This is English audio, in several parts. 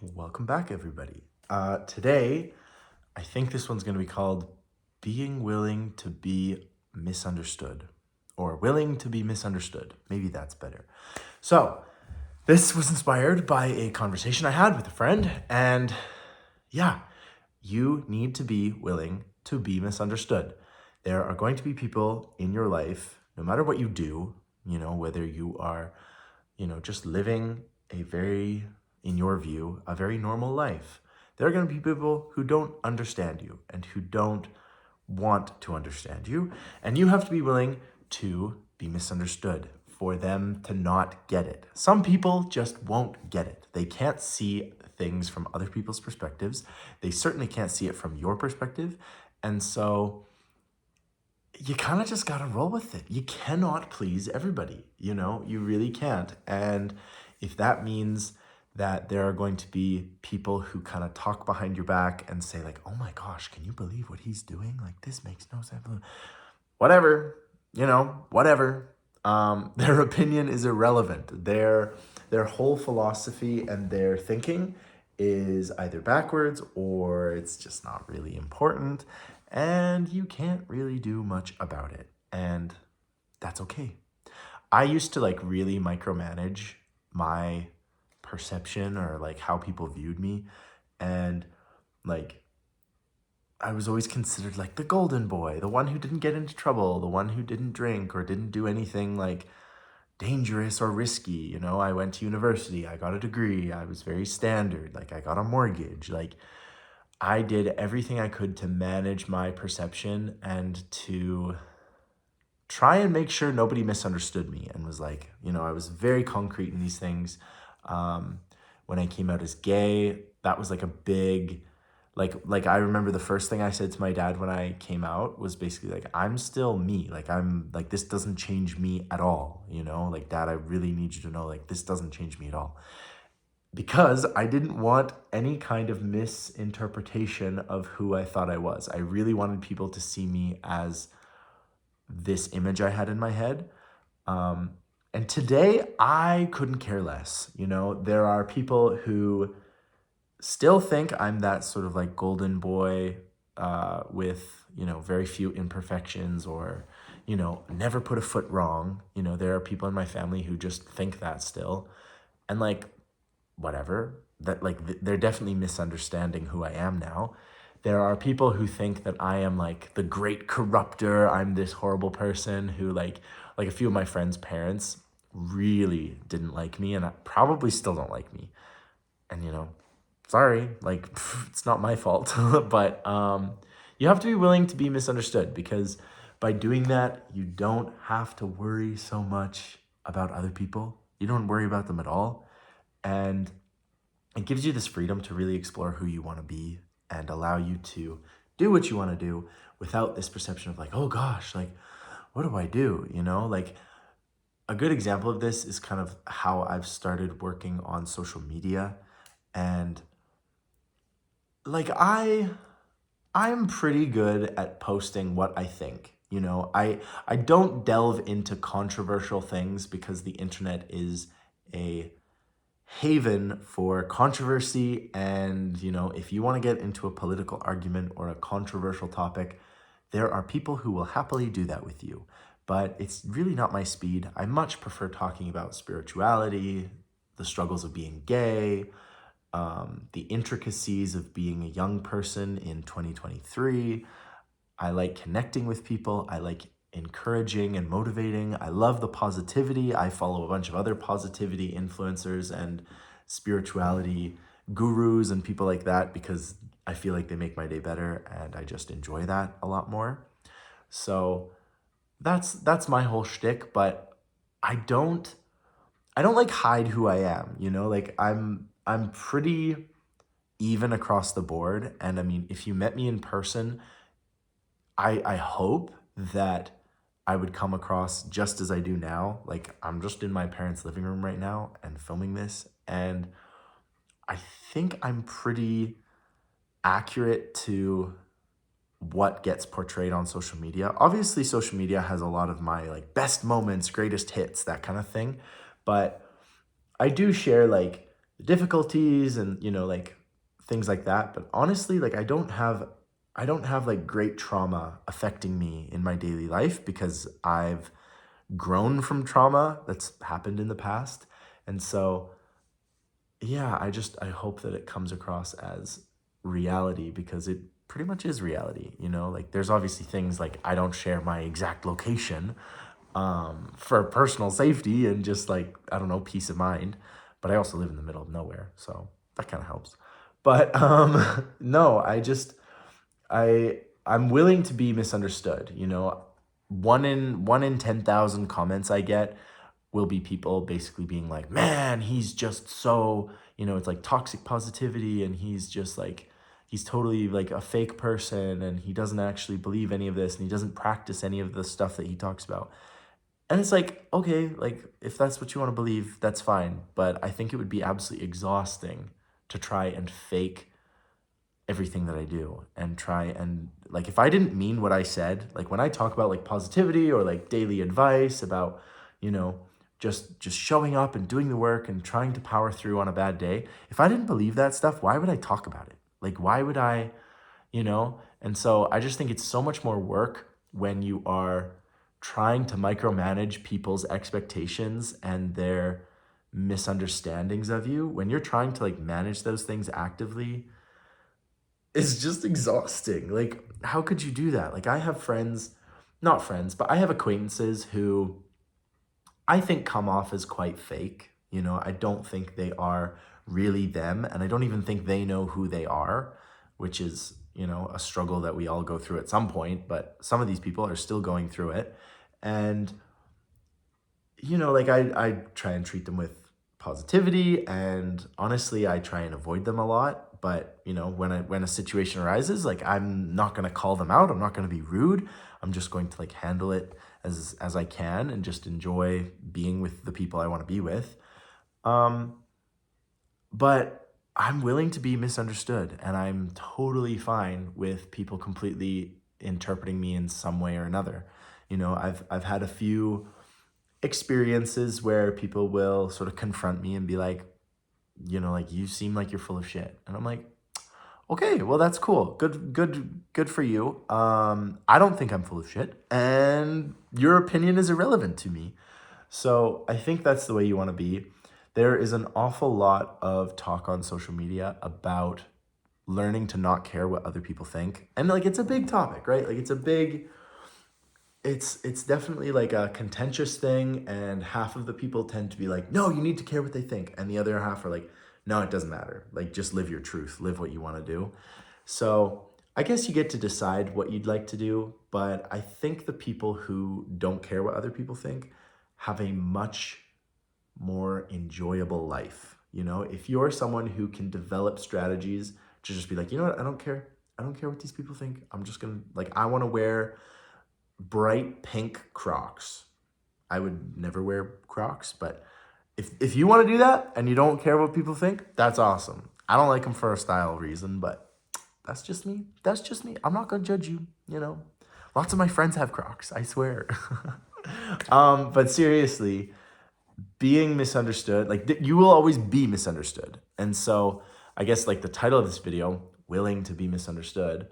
Welcome back, everybody. Today, I think this one's going to be called Being Willing to Be Misunderstood, or Willing to Be Misunderstood. Maybe that's better. So, this was inspired by a conversation I had with a friend, and yeah, you need to be willing to be misunderstood. There are going to be people in your life, no matter what you do, whether you are, just living a very, in your view, a very normal life. There are going to be people who don't understand you and who don't want to understand you. And you have to be willing to be misunderstood, for them to not get it. Some people just won't get it. They can't see things from other people's perspectives. They certainly can't see it from your perspective. And so you kind of just got to roll with it. You cannot please everybody, you really can't. And if that means that there are going to be people who kind of talk behind your back and say like, oh my gosh, can you believe what he's doing? Like, this makes no sense. Whatever, whatever. Their opinion is irrelevant. Their whole philosophy and their thinking is either backwards or it's just not really important. And you can't really do much about it. And that's okay. I used to like really micromanage my perception or like how people viewed me. And like, I was always considered like the golden boy, the one who didn't get into trouble, the one who didn't drink or didn't do anything like dangerous or risky. I went to university, I got a degree, I was very standard, like I got a mortgage, like I did everything I could to manage my perception and to try and make sure nobody misunderstood me and was like, I was very concrete in these things. When I came out as gay, that was like a big, like I remember the first thing I said to my dad when I came out was basically like, I'm still me. Like, I'm like, this doesn't change me at all. Like, Dad, I really need you to know, like, this doesn't change me at all. Because I didn't want any kind of misinterpretation of who I thought I was. I really wanted people to see me as this image I had in my head. And today, I couldn't care less. There are people who still think I'm that sort of like golden boy with, very few imperfections or, never put a foot wrong. There are people in my family who just think that still. And like, whatever, that like they're definitely misunderstanding who I am now. There are people who think that I am like the great corrupter. I'm this horrible person who like a few of my friends' parents really didn't like me and probably still don't like me. And sorry, like it's not my fault. But you have to be willing to be misunderstood, because by doing that, you don't have to worry so much about other people. You don't worry about them at all. And it gives you this freedom to really explore who you want to be and allow you to do what you want to do without this perception of like, oh gosh, like, what do I do? Like a good example of this is kind of how I've started working on social media. And like, I'm pretty good at posting what I think. I don't delve into controversial things because the internet is a haven for controversy. And if you want to get into a political argument or a controversial topic, there are people who will happily do that with you. But it's really not my speed. I much prefer talking about spirituality, the struggles of being gay, the intricacies of being a young person in 2023. I like connecting with people. I like encouraging and motivating. I love the positivity. I follow a bunch of other positivity influencers and spirituality gurus and people like that because I feel like they make my day better and I just enjoy that a lot more. So that's my whole shtick, but I don't like hide who I am, like I'm pretty even across the board. And I mean, if you met me in person, I hope that I would come across just as I do now. Like, I'm just in my parents' living room right now and filming this. And I think I'm pretty accurate to what gets portrayed on social media. Obviously, social media has a lot of my like best moments, greatest hits, that kind of thing. But I do share like the difficulties and, like things like that. But honestly, like I don't have like great trauma affecting me in my daily life because I've grown from trauma that's happened in the past. And so, yeah, I hope that it comes across as reality because it pretty much is reality, Like there's obviously things like I don't share my exact location for personal safety and just like, I don't know, peace of mind. But I also live in the middle of nowhere, so that kind of helps. But no, I'm willing to be misunderstood, One in 10,000 comments I get will be people basically being like, man, he's just so, it's like toxic positivity and he's just like, he's totally like a fake person and he doesn't actually believe any of this and he doesn't practice any of the stuff that he talks about. And it's like, okay, like if that's what you want to believe, that's fine. But I think it would be absolutely exhausting to try and fake everything that I do and try and like if I didn't mean what I said, like when I talk about like positivity or like daily advice about, you know, just showing up and doing the work and trying to power through on a bad day, if I didn't believe that stuff, why would I talk about it? Like why would I, And so I just think it's so much more work when you are trying to micromanage people's expectations and their misunderstandings of you. When you're trying to like manage those things actively, it's just exhausting. Like, how could you do that? Like, I have friends, not friends, but I have acquaintances who I think come off as quite fake. I don't think they are really them, and I don't even think they know who they are, which is, a struggle that we all go through at some point, but some of these people are still going through it. And like I try and treat them with positivity and honestly I try and avoid them a lot. But when a situation arises, like I'm not gonna call them out. I'm not gonna be rude. I'm just going to like handle it as I can and just enjoy being with the people I want to be with. Um, but I'm willing to be misunderstood and I'm totally fine with people completely interpreting me in some way or another. I've had a few experiences where people will sort of confront me and be like, like you seem like you're full of shit. And I'm like, okay, well that's cool. Good for you. I don't think I'm full of shit and your opinion is irrelevant to me. So I think that's the way you want to be. There is an awful lot of talk on social media about learning to not care what other people think. And like it's a big topic, right? Like it's definitely like a contentious thing and half of the people tend to be like, no, you need to care what they think, and the other half are like, no, it doesn't matter, like just live your truth, live what you want to do. So I guess you get to decide what you'd like to do, but I think the people who don't care what other people think have a much more enjoyable life. If you're someone who can develop strategies to just be like, you know what, I don't care what these people think, I'm just gonna like, I want to wear bright pink Crocs. I would never wear Crocs, but if you want to do that and you don't care what people think, that's awesome. I don't like them for a style reason, but that's just me. That's just me. I'm not gonna judge you. Lots of my friends have Crocs, I swear. But seriously, being misunderstood, like you will always be misunderstood. And so I guess like the title of this video, Willing to Be Misunderstood,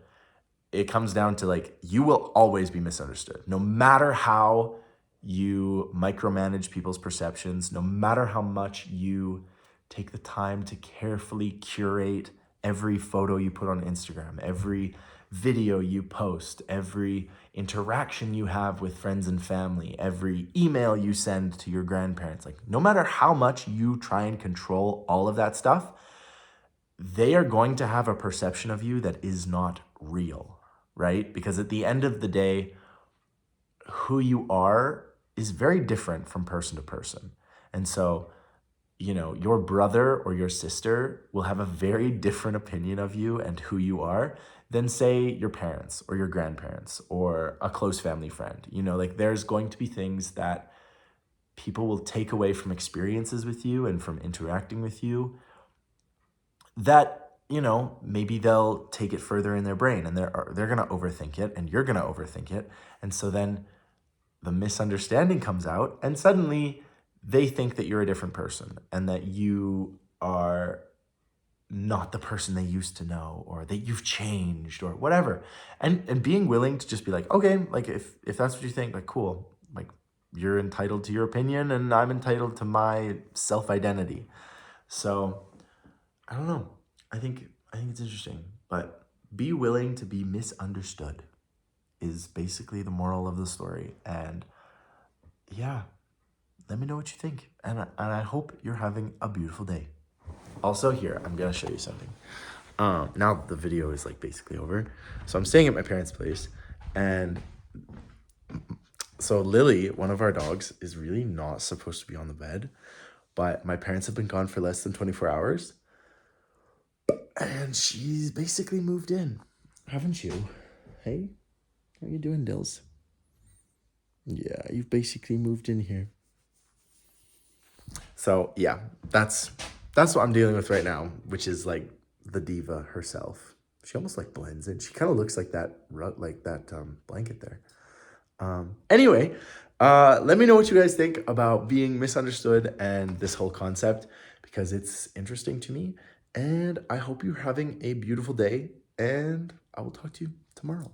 it comes down to like, you will always be misunderstood. No matter how you micromanage people's perceptions, no matter how much you take the time to carefully curate every photo you put on Instagram, every video you post, every interaction you have with friends and family, every email you send to your grandparents, like no matter how much you try and control all of that stuff, they are going to have a perception of you that is not real, right? Because at the end of the day, who you are is very different from person to person. And so, your brother or your sister will have a very different opinion of you and who you are than, say, your parents or your grandparents or a close family friend. Like there's going to be things that people will take away from experiences with you and from interacting with you that maybe they'll take it further in their brain and they're going to overthink it and you're going to overthink it, and so then the misunderstanding comes out and suddenly they think that you're a different person and that you are not the person they used to know, or that you've changed or whatever. And being willing to just be like, okay, like if that's what you think, like cool. Like you're entitled to your opinion and I'm entitled to my self-identity. So I don't know. I think it's interesting, but be willing to be misunderstood is basically the moral of the story. And yeah, let me know what you think. And I hope you're having a beautiful day. Also here, I'm gonna show you something. Now the video is like basically over. So I'm staying at my parents' place, and so Lily, one of our dogs, is really not supposed to be on the bed, but my parents have been gone for less than 24 hours, and she's basically moved in. Haven't you? Hey, how you doing, Dills? Yeah, you've basically moved in here. So yeah, that's what I'm dealing with right now, which is like the diva herself. She almost like blends in. She kind of looks like that blanket there. Anyway, let me know what you guys think about being misunderstood and this whole concept, because it's interesting to me. And I hope you're having a beautiful day, and I will talk to you tomorrow.